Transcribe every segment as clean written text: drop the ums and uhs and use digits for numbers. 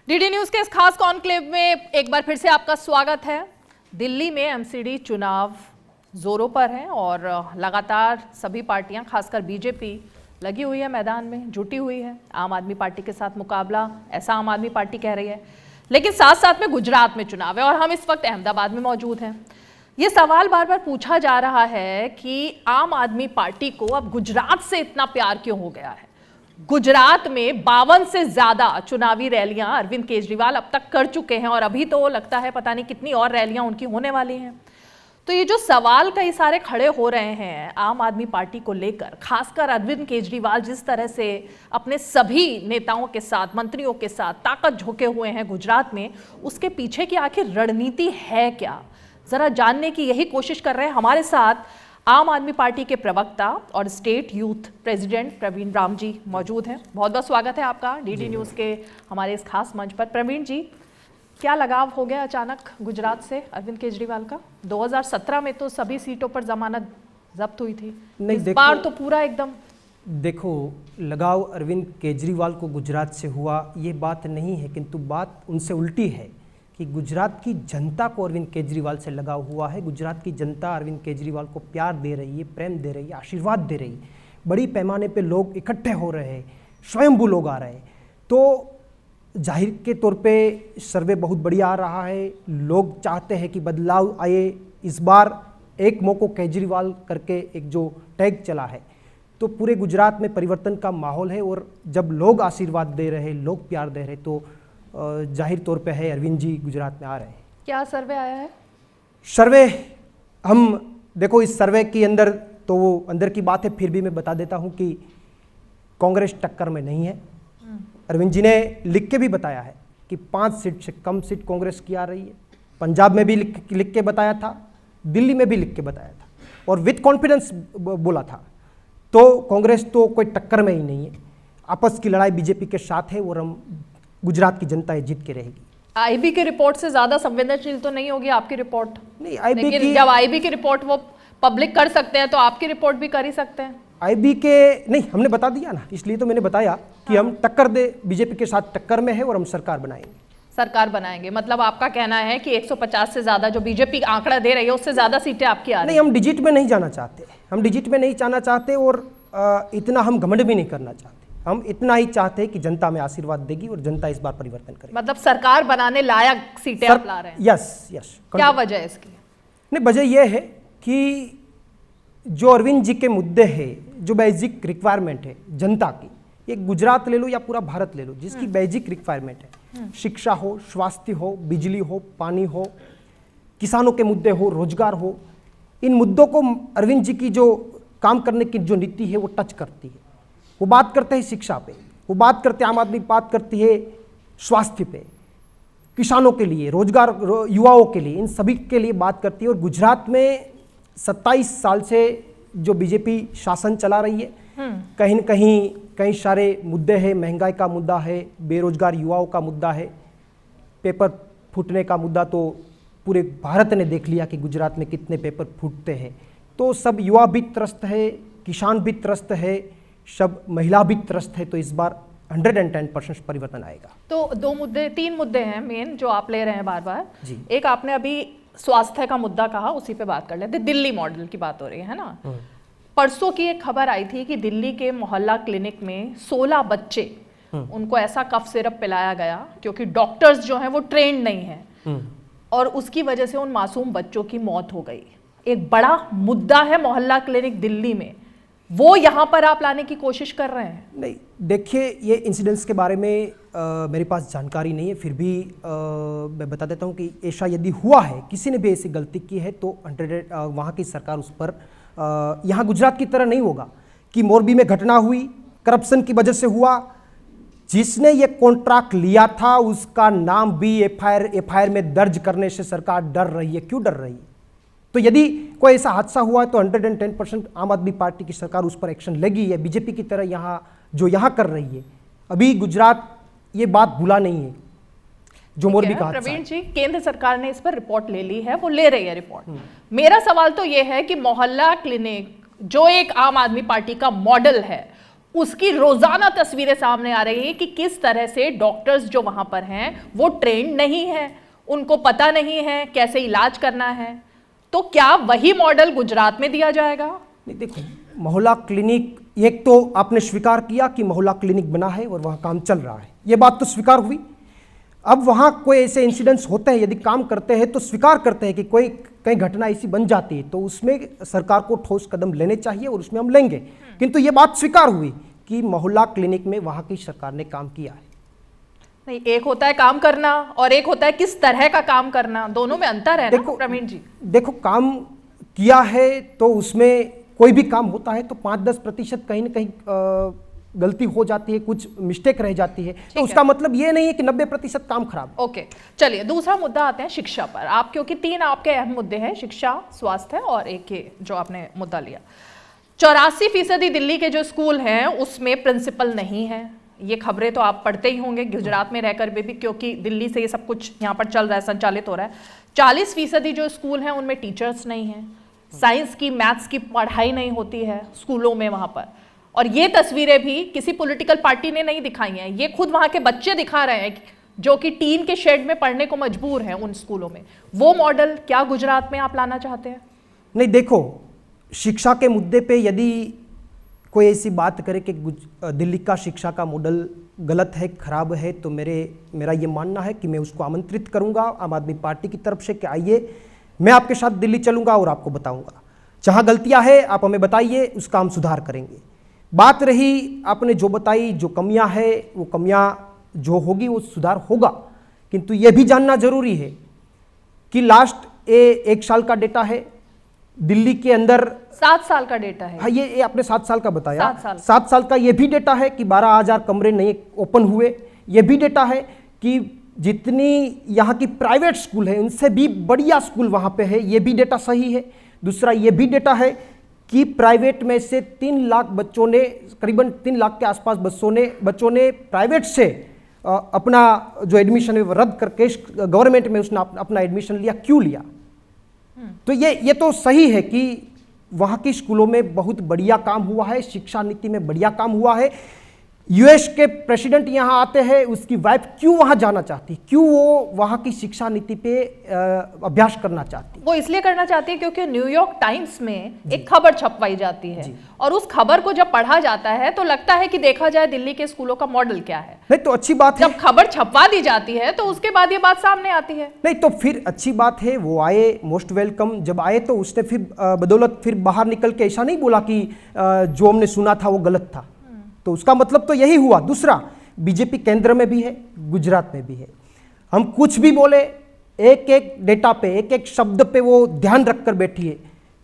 DD news के इस खास कॉन्क्लेव में एक बार फिर से आपका स्वागत है। दिल्ली में एमसीडी चुनाव जोरों पर है और लगातार सभी पार्टियां, खासकर बीजेपी लगी हुई है, मैदान में जुटी हुई है आम आदमी पार्टी के साथ मुकाबला, ऐसा आम आदमी पार्टी कह रही है। लेकिन साथ साथ में गुजरात में चुनाव है और हम इस वक्त अहमदाबाद में मौजूद हैं। ये सवाल बार बार पूछा जा रहा है कि आम आदमी पार्टी को अब गुजरात से इतना प्यार क्यों हो गया है। गुजरात में 52 से ज्यादा चुनावी रैलियां अरविंद केजरीवाल अब तक कर चुके हैं और अभी तो लगता है पता नहीं कितनी और रैलियां उनकी होने वाली हैं। तो ये जो सवाल कई सारे खड़े हो रहे हैं आम आदमी पार्टी को लेकर, खासकर अरविंद केजरीवाल जिस तरह से अपने सभी नेताओं के साथ, मंत्रियों के साथ ताकत झोंके हुए हैं गुजरात में, उसके पीछे की आखिर रणनीति है क्या, जरा जानने की यही कोशिश कर रहे हैं। हमारे साथ आम आदमी पार्टी के प्रवक्ता और state youth president Praveen Ram ji मौजूद हैं। बहुत बहुत स्वागत है आपका डीडी न्यूज़ के हमारे इस खास मंच पर। प्रवीण जी, क्या लगाव हो गया अचानक गुजरात से अरविंद केजरीवाल का? 2017 में तो सभी सीटों पर जमानत जब्त हुई थी, इस बार तो पूरा एकदम। देखो, लगाव अरविंद केजरीवाल को गुजरात से हुआ ये बात नहीं है, किंतु बात उनसे उल्टी है कि गुजरात की जनता को अरविंद केजरीवाल से लगाव हुआ है। गुजरात की जनता अरविंद केजरीवाल को प्यार दे रही है, प्रेम दे रही है, आशीर्वाद दे रही है। बड़ी पैमाने पे लोग इकट्ठे हो रहे हैं, स्वयंभू लोग आ रहे हैं। तो जाहिर के तौर पे सर्वे बहुत बढ़िया आ रहा है। लोग चाहते हैं कि बदलाव आए। इस बार एक मौको केजरीवाल करके एक जो टैग चला है, तो पूरे गुजरात में परिवर्तन का माहौल है। और जब लोग आशीर्वाद दे रहे, लोग प्यार दे रहे, तो जाहिर तौर पे है अरविंद जी गुजरात में आ रहे हैं। क्या सर्वे आया है? सर्वे हम देखो, इस सर्वे के अंदर तो वो अंदर की बात है, फिर भी मैं बता देता हूं कि कांग्रेस टक्कर में नहीं है। अरविंद जी ने लिख के भी बताया है कि 5 सीट से कम सीट कांग्रेस की आ रही है। पंजाब में भी लिख के बताया था, दिल्ली में भी लिख के बताया था और विद कॉन्फिडेंस बोला था। तो कांग्रेस तो कोई टक्कर में ही नहीं है। आपस की लड़ाई बीजेपी के साथ है और हम गुजरात की जनता जीत के रहेगी। आईबी की रिपोर्ट से ज्यादा संवेदनशील तो नहीं होगी आपकी रिपोर्ट? नहीं, आईबी की जब आईबी की रिपोर्ट वो पब्लिक कर सकते हैं तो आपकी रिपोर्ट भी कर ही सकते हैं। आईबी के नहीं, हमने बता दिया ना, इसलिए तो मैंने बताया कि हम टक्कर दे, बीजेपी के साथ टक्कर में है और हम सरकार बनाएंगे। सरकार बनाएंगे मतलब आपका कहना है कि 150 से ज्यादा जो बीजेपी आंकड़ा दे रही है उससे ज्यादा सीटें आपकी आ रही है? नहीं, हम डिजिट में नहीं जाना चाहते, हम डिजिट में नहीं जाना चाहते और इतना हम घमंड भी नहीं करना चाहते। हम इतना ही चाहते हैं कि जनता में आशीर्वाद देगी और जनता इस बार परिवर्तन करेगी। मतलब सरकार बनाने लायक सीटें आप ला रहे हैं? यस। क्या वजह है इसकी? नहीं, वजह यह है कि जो अरविंद जी के मुद्दे हैं, जो बेसिक रिक्वायरमेंट है जनता की, ये गुजरात ले लो या पूरा भारत ले लो, जिसकी बेसिक रिक्वायरमेंट है, शिक्षा हो, स्वास्थ्य हो, बिजली हो, पानी हो, किसानों के मुद्दे हो, रोजगार हो, इन मुद्दों को अरविंद जी की जो काम करने की जो नीति है वो टच करती है। वो बात करते हैं शिक्षा पे, वो बात करते हैं, आम आदमी बात करती है स्वास्थ्य पे, किसानों के लिए, रोजगार, युवाओं के लिए, इन सभी के लिए बात करती है। और गुजरात में 27 साल से जो बीजेपी शासन चला रही है, कहीं न कहीं कई सारे मुद्दे हैं। महंगाई का मुद्दा है, बेरोजगार युवाओं का मुद्दा है, पेपर फूटने का मुद्दा तो पूरे भारत ने देख लिया कि गुजरात में कितने पेपर फूटते हैं। तो सब युवा भी त्रस्त है, किसान भी त्रस्त है, सब महिला भी त्रस्त है। तो इस बार 110% परिवर्तन आएगा। तो 3 मुद्दे हैं मेन जो आप ले रहे हैं बार बार जी। एक आपने अभी स्वास्थ्य का मुद्दा कहा, उसी पे बात कर लेते। दिल्ली मॉडल की बात हो रही है ना। परसों की एक खबर आई थी कि दिल्ली के मोहल्ला क्लिनिक में 16 बच्चे, उनको ऐसा कफ सिरप पिलाया गया क्योंकि डॉक्टर्स जो हैं वो ट्रेंड नहीं है और उसकी वजह से उन मासूम बच्चों की मौत हो गई। एक बड़ा मुद्दा है मोहल्ला क्लिनिक दिल्ली में, वो यहां पर आप लाने की कोशिश कर रहे हैं? नहीं, देखिए, ये इंसिडेंट्स के बारे में मेरे पास जानकारी नहीं है, फिर भी मैं बता देता हूं कि ऐसा यदि हुआ है, किसी ने भी ऐसी गलती की है, तो वहां की सरकार उस पर, यहाँ गुजरात की तरह नहीं होगा कि मोरबी में घटना हुई, करप्शन की वजह से हुआ, जिसने ये कॉन्ट्रैक्ट लिया था उसका नाम भी एफआईआर में दर्ज करने से सरकार डर रही है। क्यों डर रही है? तो यदि कोई ऐसा हादसा हुआ है तो 110% आम आदमी पार्टी की सरकार उस पर एक्शन लेगी। या बीजेपी की तरह यहाँ कर रही है, अभी गुजरात ये बात भूला नहीं है जो मोरबी का हादसा। प्रवीण जी, केंद्र सरकार ने इस पर रिपोर्ट ले ली है, वो ले रही है रिपोर्ट। मेरा सवाल तो ये है कि मोहल्ला क्लिनिक जो एक आम आदमी पार्टी का मॉडल है, उसकी रोजाना तस्वीरें सामने आ रही है कि किस तरह से डॉक्टर्स जो वहां पर हैं वो ट्रेंड नहीं है, उनको पता नहीं है कैसे इलाज करना है। तो क्या वही मॉडल गुजरात में दिया जाएगा? नहीं, देखो, मोहल्ला क्लिनिक, एक तो आपने स्वीकार किया कि मोहल्ला क्लिनिक बना है और वहाँ काम चल रहा है, ये बात तो स्वीकार हुई। अब वहाँ कोई ऐसे इंसिडेंट्स होते हैं, यदि काम करते हैं तो स्वीकार करते हैं कि कोई कहीं घटना ऐसी बन जाती है तो उसमें सरकार को ठोस कदम लेने चाहिए और उसमें हम लेंगे। किंतु ये बात स्वीकार हुई कि मोहल्ला क्लिनिक में वहाँ की सरकार ने काम किया है। नहीं, एक होता है काम करना और एक होता है किस तरह का काम करना, दोनों में अंतर है ना प्रवीण जी? देखो, काम किया है तो उसमें कोई भी काम होता है तो 5-10% कहीं ना कहीं गलती हो जाती है, कुछ मिस्टेक रह जाती है, तो उसका मतलब ये नहीं है कि 90% काम खराब। ओके, चलिए दूसरा मुद्दा आते हैं शिक्षा पर। आप, क्योंकि 3 आपके अहम मुद्दे हैं, शिक्षा, स्वास्थ्य और एक ये जो आपने मुद्दा लिया। 84% दिल्ली के जो स्कूल हैं उसमें प्रिंसिपल नहीं है। ये खबरें तो आप पढ़ते ही होंगे गुजरात में रहकर भी, क्योंकि दिल्ली से ये सब कुछ यहाँ पर चल रहा है, संचालित हो रहा है। 40% जो स्कूल हैं उनमें टीचर्स नहीं हैं, साइंस की, मैथ्स की पढ़ाई नहीं होती है स्कूलों में वहाँ पर। और ये तस्वीरें भी किसी पॉलिटिकल पार्टी ने नहीं दिखाई हैं, ये खुद वहाँ के बच्चे दिखा रहे हैं जो कि टीन के शेड में पढ़ने को मजबूर हैं उन स्कूलों में। वो मॉडल क्या गुजरात में आप लाना चाहते हैं? नहीं, देखो, शिक्षा के मुद्दे पे यदि कोई ऐसी बात करे कि दिल्ली का शिक्षा का मॉडल गलत है, खराब है, तो मेरा ये मानना है कि मैं उसको आमंत्रित करूंगा आम आदमी पार्टी की तरफ से कि आइए, मैं आपके साथ दिल्ली चलूंगा और आपको बताऊंगा। जहां गलतियां हैं आप हमें बताइए, उसका हम सुधार करेंगे। बात रही आपने जो बताई, जो कमियां हैं, वो कमियां जो होगी वो सुधार होगा। किंतु ये भी जानना जरूरी है कि लास्ट 1 साल का डेटा है दिल्ली के अंदर, 7 साल का डेटा है। हाँ, ये आपने 7 साल का बताया, 7 साल का ये भी डेटा है कि 12,000 कमरे नए ओपन हुए। ये भी डेटा है कि जितनी यहाँ की प्राइवेट स्कूल है उनसे भी बढ़िया स्कूल वहाँ पे है, ये भी डेटा सही है। दूसरा ये भी डेटा है कि प्राइवेट में से 3 लाख बच्चों ने, करीबन 3 लाख के आसपास बच्चों ने प्राइवेट से अपना जो एडमिशन है वो रद्द करके गवर्नमेंट में उसने अपना एडमिशन लिया। क्यों लिया? तो ये तो सही है कि वहाँ की स्कूलों में बहुत बढ़िया काम हुआ है, शिक्षा नीति में बढ़िया काम हुआ है। यूएस के प्रेसिडेंट यहाँ आते हैं, उसकी वाइफ क्यों वहाँ जाना चाहती, क्यों वो वहाँ की शिक्षा नीति पे अभ्यास करना चाहती? वो इसलिए करना चाहती है क्योंकि न्यूयॉर्क टाइम्स में एक खबर छपवाई जाती है और उस खबर को जब पढ़ा जाता है तो लगता है कि देखा जाए दिल्ली के स्कूलों का मॉडल क्या है। नहीं तो अच्छी बात है, जब खबर छपवा दी जाती है तो उसके बाद ये बात सामने आती है। नहीं तो फिर अच्छी बात है, वो आए, मोस्ट वेलकम। जब आए तो उसने फिर बदौलत फिर बाहर निकल के ऐसा नहीं बोला कि जो हमने सुना था वो गलत था, तो उसका मतलब तो यही हुआ। दूसरा, बीजेपी केंद्र में भी है, गुजरात में भी है। हम कुछ भी बोले, एक एक डेटा पे, एक एक शब्द पे वो ध्यान रखकर बैठी है।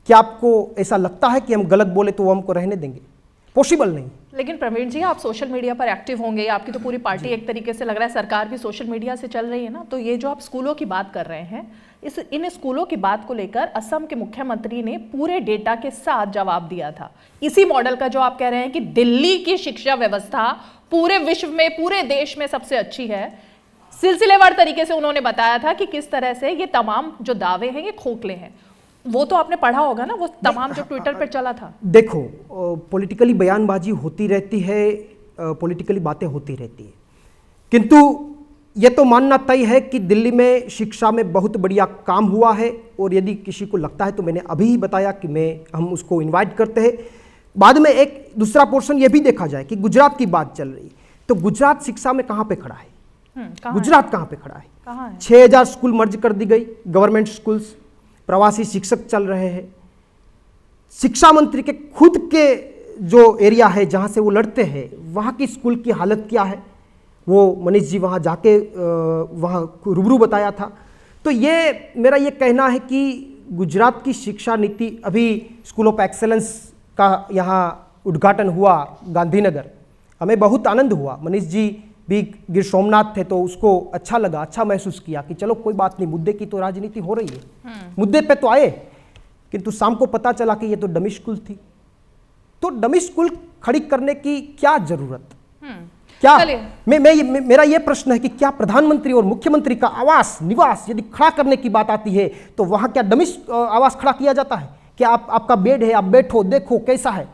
क्या आपको ऐसा लगता है कि हम गलत बोले तो वो हमको रहने देंगे? पॉसिबल नहीं। लेकिन प्रवीण जी, आप सोशल मीडिया पर एक्टिव होंगे, आपकी तो पूरी पार्टी एक तरीके से लग रहा है सरकार भी सोशल मीडिया से चल रही है ना, तो ये जो आप स्कूलों की बात कर रहे हैं, इन स्कूलों की बात को लेकर असम के मुख्यमंत्री ने पूरे डेटा के साथ जवाब दिया था। इसी मॉडल का जो आप कह रहे हैं कि दिल्ली की शिक्षा व्यवस्था पूरे विश्व में, पूरे देश में सबसे अच्छी है, सिलसिलेवार तरीके से उन्होंने बताया था कि किस तरह से ये तमाम जो दावे हैं ये खोखले हैं। वो तो आपने पढ़ा होगा ना, वो तमाम जो ट्विटर पर चला था। देखो, पॉलिटिकली बयानबाजी होती रहती है, पॉलिटिकली बातें होती रहती है, किंतु ये तो मानना तय है कि दिल्ली में शिक्षा में बहुत बढ़िया काम हुआ है। और यदि किसी को लगता है तो मैंने अभी ही बताया कि हम उसको इनवाइट करते हैं। बाद में एक दूसरा पोर्शन ये भी देखा जाए कि गुजरात की बात चल रही, तो गुजरात शिक्षा में कहाँ पे खड़ा है? गुजरात कहाँ पे खड़ा है? 6,000 स्कूल मर्ज कर दी गई, गवर्नमेंट स्कूल्स, प्रवासी शिक्षक चल रहे हैं। शिक्षा मंत्री के खुद के जो एरिया है जहाँ से वो लड़ते हैं, वहाँ की स्कूल की हालत क्या है, वो मनीष जी वहाँ जाके वहाँ रूबरू बताया था। तो ये मेरा ये कहना है कि गुजरात की शिक्षा नीति, अभी स्कूल ऑफ एक्सेलेंस का यहाँ उद्घाटन हुआ गांधीनगर, हमें बहुत आनंद हुआ। मनीष जी भी गिर सोमनाथ थे तो उसको अच्छा लगा, अच्छा महसूस किया कि चलो कोई बात नहीं, मुद्दे की तो राजनीति हो रही है, मुद्दे पे तो आए। किंतु शाम को पता चला कि ये तो डमी स्कूल थी। तो डमी स्कूल खड़ी करने की क्या जरूरत? क्या मेरा यह प्रश्न है कि क्या प्रधानमंत्री और मुख्यमंत्री का आवास, निवास यदि खड़ा करने की बात आती है तो वहां क्या डमी आवास खड़ा किया जाता है? क्या आपका बेड है, आप बैठो देखो कैसा है?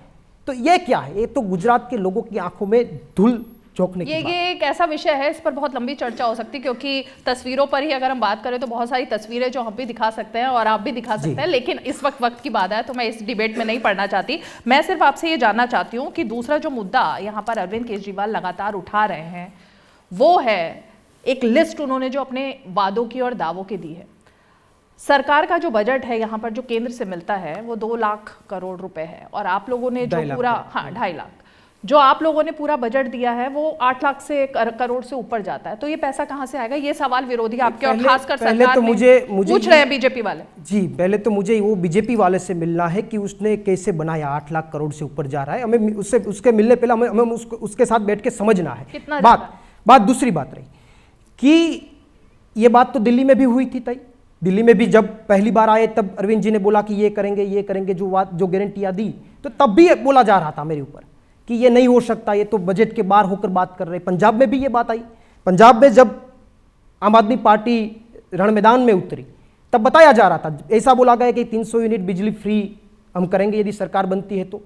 तो ये क्या है? ये तो गुजरात के लोगों की आंखों में धूल झोंकने की बात। ये एक ऐसा विषय है, इस पर बहुत लंबी चर्चा हो सकती है, क्योंकि तस्वीरों पर ही अगर हम बात करें तो बहुत सारी तस्वीरें जो हम भी दिखा सकते हैं और आप भी दिखा सकते हैं, लेकिन इस वक्त की बात है तो मैं इस डिबेट में नहीं पढ़ना चाहती। मैं सिर्फ आपसे ये जानना चाहती हूँ कि दूसरा जो मुद्दा यहाँ पर अरविंद केजरीवाल लगातार उठा रहे हैं वो है एक लिस्ट उन्होंने जो अपने वादों की और दावों की दी है। सरकार का जो बजट है यहाँ पर जो केंद्र से मिलता है वो 2 लाख करोड़ रुपए है, और आप लोगों ने जो पूरा 2.5 लाख जो आप लोगों ने पूरा बजट दिया है वो 8 लाख से करोड़ से ऊपर जाता है। तो ये पैसा कहाँ से आएगा? ये सवाल विरोधी आपके और खासकर सरकार तो मुझे पूछ रहे हैं बीजेपी वाले। जी, पहले तो मुझे वो बीजेपी वाले से मिलना है कि उसने कैसे बनाया 8 लाख करोड़ से ऊपर जा रहा है। हमें उससे उसके मिलने पहले हमें उसके साथ बैठ के समझना है। कितना बात दूसरी बात रही कि ये बात तो दिल्ली में भी हुई थी तय। दिल्ली में भी जब पहली बार आए तब अरविंद जी ने बोला कि ये करेंगे जो गारंटियां दी, तो तब भी बोला जा रहा था मेरे ऊपर कि ये नहीं हो सकता, ये तो बजट के बाहर होकर बात कर रहे। पंजाब में भी ये बात आई। पंजाब में जब आम आदमी पार्टी रण मैदान में उतरी तब बताया जा रहा था, ऐसा बोला गया कि 300 यूनिट बिजली फ्री हम करेंगे यदि सरकार बनती है तो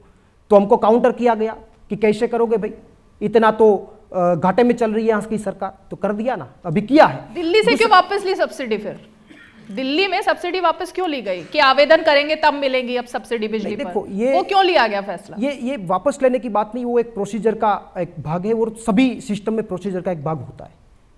हमको काउंटर किया गया कि कैसे करोगे भाई, इतना तो घाटे में चल रही है यहाँ की सरकार। तो कर दिया ना, अभी किया है। दिल्ली से क्यों वापस ली सब्सिडी? फिर दिल्ली में सब्सिडी वापस क्यों ली गई कि आवेदन करेंगे तब मिलेगी अब सब्सिडी बिजली पर? वो क्यों लिया गया फैसला? ये वापस लेने की बात नहीं, वो एक प्रोसीजर का एक भाग है और सभी सिस्टम में प्रोसीजर का एक भाग होता है,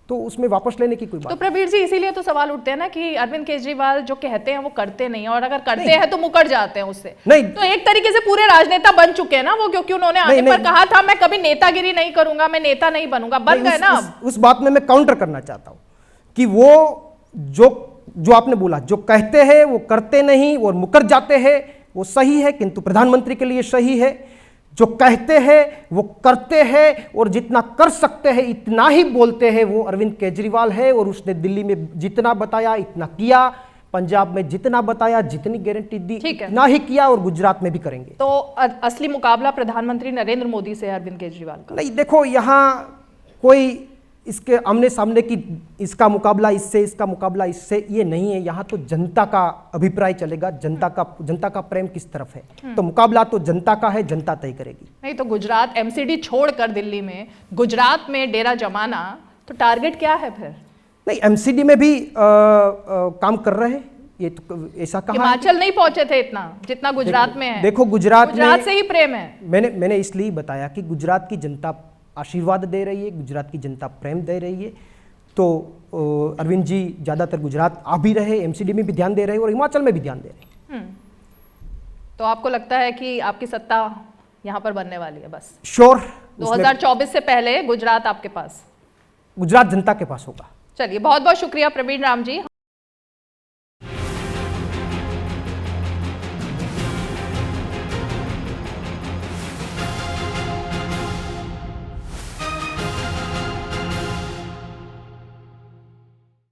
तो उसमें वापस लेने की कोई बात। तो प्रवीर जी, इसीलिए तो सवाल उठते हैं ना कि अरविंद केजरीवाल जो कहते हैं वो करते नहीं, और अगर करते हैं तो मुकर जाते हैं उससे। नहीं, तो एक तरीके से पूरे राजनेता बन चुके हैं ना वो, क्योंकि उन्होंने आने पर कहा था मैं कभी नेतागिरी नहीं करूंगा, मैं नेता नहीं बनूंगा, बन गए ना। उस बात में मैं काउंटर करना चाहता हूं कि वो जो आपने बोला, जो कहते हैं वो करते नहीं और मुकर जाते हैं, वो सही है, किंतु प्रधानमंत्री के लिए सही है। जो कहते हैं वो करते हैं और जितना कर सकते हैं इतना ही बोलते हैं, वो अरविंद केजरीवाल है। और उसने दिल्ली में जितना बताया इतना किया, पंजाब में जितना बताया जितनी गारंटी दी इतना ही किया, और गुजरात में भी करेंगे। तो असली मुकाबला प्रधानमंत्री नरेंद्र मोदी से है अरविंद केजरीवाल का? नहीं, देखो यहाँ कोई इसके आमने सामने की इसका मुकाबला इससे ये नहीं है। यहाँ तो जनता का अभिप्राय चलेगा, जनता का प्रेम किस तरफ है। तो मुकाबला तो जनता का है, जनता तय करेगी। नहीं तो गुजरात एमसीडी छोड़कर दिल्ली में गुजरात में डेरा जमाना, तो टारगेट क्या है फिर? नहीं, एमसीडी में भी काम कर रहे हैं, ये तो ऐसा कहा। हिमाचल नहीं पहुंचे थे इतना जितना गुजरात में है। देखो गुजरात से ही प्रेम है। मैंने इसलिए बताया कि गुजरात की जनता आशीर्वाद दे रही है, गुजरात की जनता प्रेम दे रही है। तो अरविंद जी ज्यादातर गुजरात आ भी रहे, एमसीडी में भी ध्यान दे रहे और हिमाचल में भी ध्यान दे रहे। तो आपको लगता है कि आपकी सत्ता यहाँ पर बनने वाली है? बस श्योर। 2024 से पहले गुजरात आपके पास, गुजरात जनता के पास होगा। चलिए, बहुत बहुत शुक्रिया प्रवीण राम जी।